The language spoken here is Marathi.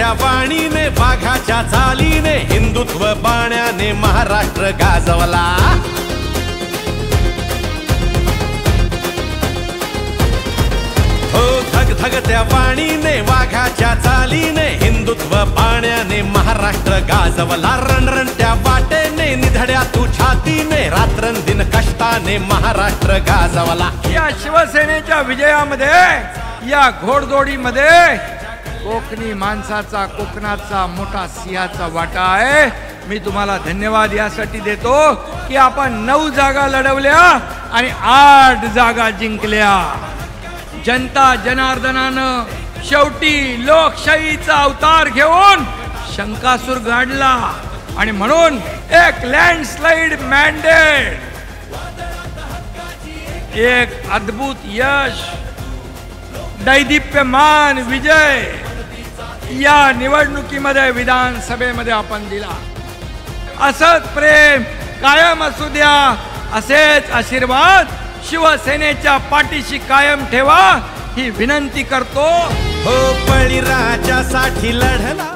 धगधगत्या वाणीने वाघाच्या चालीने हिंदुत्व बाण्याने महाराष्ट्र गाजवला। हो धगधगत्या वाणीने वाघाच्या चालीने हिंदुत्व बाण्याने महाराष्ट्र गाजवला। रणरणत्या वाटेने निधड्या तू छातीने रात्रंदिन कष्टाने महाराष्ट्र गाजवला। या शिवसेनेच्या विजयामध्ये या घोडदौडीमध्ये कोकणी माणसाचा कोकणाचा मोठा सिंहाचा वाटा आहे। मी तुम्हाला धन्यवाद यासाठी देतो की आपण 9 जागा लढवल्या आणि 8 जागा जिंकल्या। जनता जनार्दनानं शेवटी लोकशाहीचा अवतार घेऊन शंकासूर गाडला आणि म्हणून एक लँडस्लाइड मॅन्डेट, एक अद्भुत यश, दैदिप्यमान विजय या निवडणुकीमध्ये विधानसभेमध्ये आपण दिला। असंच प्रेम कायम असू द्या, असेच आशीर्वाद शिवसेनेच्या पाठीशी कायम ठेवा ही विनंती करतो। हो बळीराजासाठी लढला